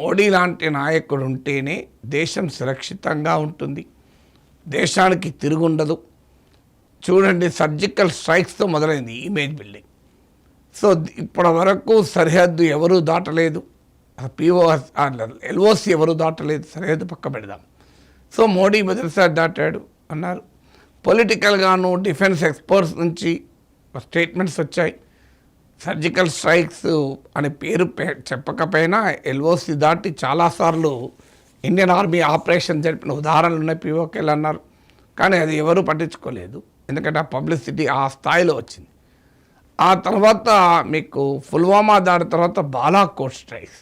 మోడీ లాంటి నాయకుడు ఉంటేనే దేశం సురక్షితంగా ఉంటుంది, దేశానికి తిరుగుండదు. చూడండి, సర్జికల్ స్ట్రైక్స్తో మొదలైంది ఇమేజ్ బిల్డింగ్. సో ఇప్పటి వరకు సరిహద్దు ఎవరూ దాటలేదు, ఎల్ఓసి ఎవరు దాటలేదు, సరిహద్దు పక్క పెడదాం. సో మోడీ మొదటిసారి దాటాడు అన్నారు. పొలిటికల్గాను డిఫెన్స్ ఎక్స్పర్ట్స్ నుంచి స్టేట్మెంట్స్ వచ్చాయి. సర్జికల్ స్ట్రైక్స్ అనే పేరు చెప్పకపోయినా ఎల్ఓసి దాటి చాలాసార్లు ఇండియన్ ఆర్మీ ఆపరేషన్ జరిపిన ఉదాహరణలు ఉన్నాయి, పీఓకేలు అన్నారు. కానీ అది ఎవరూ పట్టించుకోలేదు, ఎందుకంటే ఆ పబ్లిసిటీ ఆ స్థాయిలో వచ్చింది. ఆ తర్వాత మీకు పుల్వామా దాడి తర్వాత బాలాకోట్ స్ట్రైక్స్,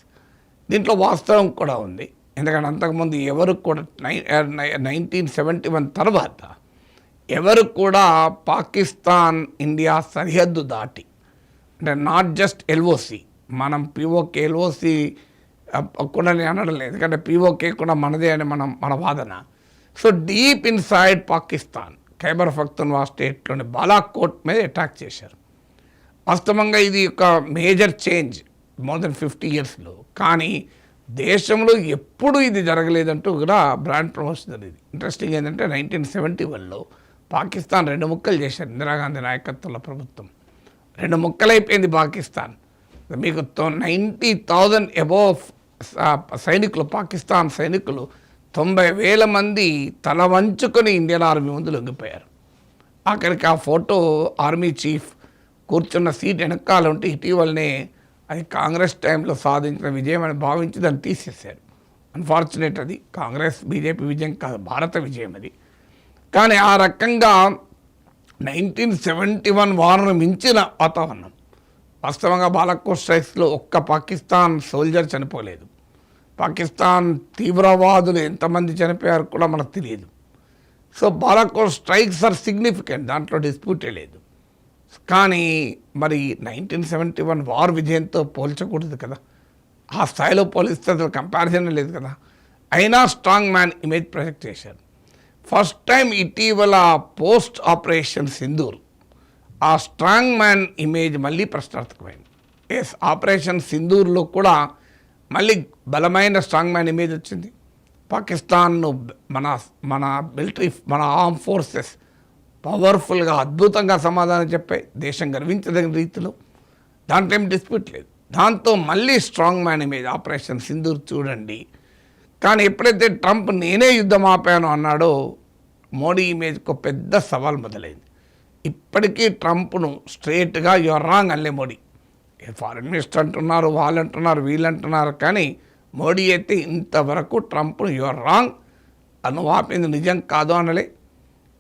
దీంట్లో వాస్తవం కూడా ఉంది. ఎందుకంటే అంతకుముందు ఎవరు కూడా 1971 తర్వాత ఎవరు కూడా పాకిస్తాన్ ఇండియా సరిహద్దు దాటి, అంటే నాట్ జస్ట్ ఎల్ఓసి, మనం పీఓకే ఎల్ఓసి కూడా అనడం లేదు, ఎందుకంటే పీఓకే కూడా మనదే అని మన వాదన. So deep inside Pakistan Khyber Pakhtunkhwa స్టేట్లోని బాలాకోట్ మీద అటాక్ చేశారు. వాస్తవంగా ఇది ఒక మేజర్ చేంజ్ మోర్ దెన్ 50 yearsలో. కానీ దేశంలో ఎప్పుడు ఇది జరగలేదంటూ కూడా బ్రాండ్ ప్రమోషన్ జరిగింది. ఇంట్రెస్టింగ్ ఏంటంటే 1971లో పాకిస్తాన్ 2 ముక్కలు చేశారు ఇందిరాగాంధీ నాయకత్వంలో ప్రభుత్వం. 2 ముక్కలైపోయింది పాకిస్తాన్. మీకు 90,000 అబోవ్ సైనికులు, పాకిస్తాన్ సైనికులు 90,000 మంది తల వంచుకొని ఇండియన్ ఆర్మీ ముందు లొంగిపోయారు. ఆఖరికి ఆ ఫోటో ఆర్మీ చీఫ్ కూర్చున్న సీట్ వెనకాల ఉంటే ఇటీవలనే అది కాంగ్రెస్ టైంలో సాధించిన విజయం అని భావించి దాన్ని తీసేశారు. అన్ఫార్చునేట్, అది కాంగ్రెస్ బీజేపీ విజయం కాదు, భారత విజయం అది. కానీ ఆ రకంగా 1971 వార్ను మించిన వాతావరణం. వాస్తవంగా బాలాకోట్ స్ట్రైక్స్లో ఒక్క పాకిస్తాన్ సోల్జర్ చనిపోలేదు. పాకిస్తాన్ తీవ్రవాదులు ఎంతమంది చనిపోయారు కూడా మనకు తెలియదు. So Balakot strikes are significant, దాంట్లో డిస్ప్యూటే లేదు. కానీ మరి 1971 వార్ విజయంతో పోల్చకూడదు కదా, ఆ స్థాయిలో పోలిస్తే అసలు కంపారిజన్ లేదు కదా. అయినా స్ట్రాంగ్ మ్యాన్ ఇమేజ్ ప్రొజెక్ట్ చేశారు. ఫస్ట్ టైం ఇటీవల పోస్ట్ ఆపరేషన్ సింధూర్ ఆ స్ట్రాంగ్ మ్యాన్ ఇమేజ్ మళ్ళీ ప్రశ్నార్థకమైంది. ఎస్, ఆపరేషన్ సింధూర్లో కూడా మళ్ళీ బలమైన స్ట్రాంగ్ మ్యాన్ ఇమేజ్ వచ్చింది. పాకిస్తాన్ను మన మిలిటరీ, మన ఆర్మ్ ఫోర్సెస్ పవర్ఫుల్గా అద్భుతంగా సమాధానం చెప్పాయి, దేశం గర్వించదగిన రీతిలో. దాంట్లో ఏం డిస్ప్యూట్ లేదు. దాంతో మళ్ళీ strong man image operation Sindoor చూడండి. కానీ ఎప్పుడైతే ట్రంప్ నేనే యుద్ధం ఆపాను అన్నాడో మోడీ ఇమేజ్కి ఒక పెద్ద సవాల్ మొదలైంది. ఇప్పటికీ ట్రంప్ను స్ట్రేట్గా యువర్ రాంగ్ అనలే మోడీ. ఫారిన్ మినిస్టర్ అంటున్నారు, వాళ్ళు అంటున్నారు, వీళ్ళు అంటున్నారు, కానీ మోడీ అయితే ఇంతవరకు ట్రంప్ను యువర్ రాంగ్ నువ్వు ఆపింది నిజం కాదు అనలే.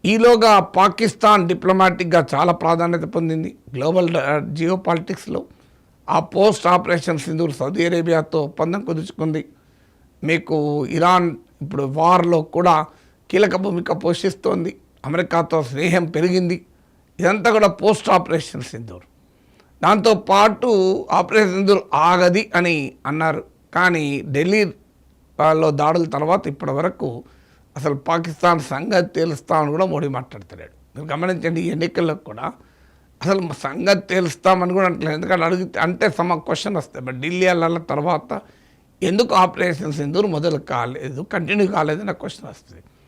ఈలోగా పాకిస్తాన్ డిప్లొమాటిక్గా చాలా ప్రాధాన్యత పొందింది గ్లోబల్ జియో పాలిటిక్స్లో. ఆ పోస్ట్ ఆపరేషన్ సింధూర్ సౌదీ అరేబియాతో ఒప్పందం కుదుర్చుకుంది. మీకు ఇరాన్ ఇప్పుడు వార్లో కూడా కీలక భూమిక పోషిస్తోంది, అమెరికాతో స్నేహం పెరిగింది. ఇదంతా కూడా పోస్ట్ ఆపరేషన్ సింధూర్. దాంతోపాటు ఆపరేషన్ సింధూర్ ఆగది అని అన్నారు, కానీ ఢిల్లీలో దాడుల తర్వాత ఇప్పటి వరకు అసలు పాకిస్తాన్ సంగతి తేలుస్తామని కూడా మోడీ మాట్లాడుతున్నాడు. మీరు గమనించండి, ఈ ఎన్నికల్లో కూడా అసలు సంగతి తేలుస్తామని కూడా అంటలేదు. ఎందుకంటే అడిగితే అంటే క్వశ్చన్ వస్తాయి. బట్ ఢిల్లీ వెళ్ళాల తర్వాత ఎందుకు ఆపరేషన్ సింధూర్ మొదలు కాలేదు, కంటిన్యూ కాలేదని క్వశ్చన్ వస్తుంది.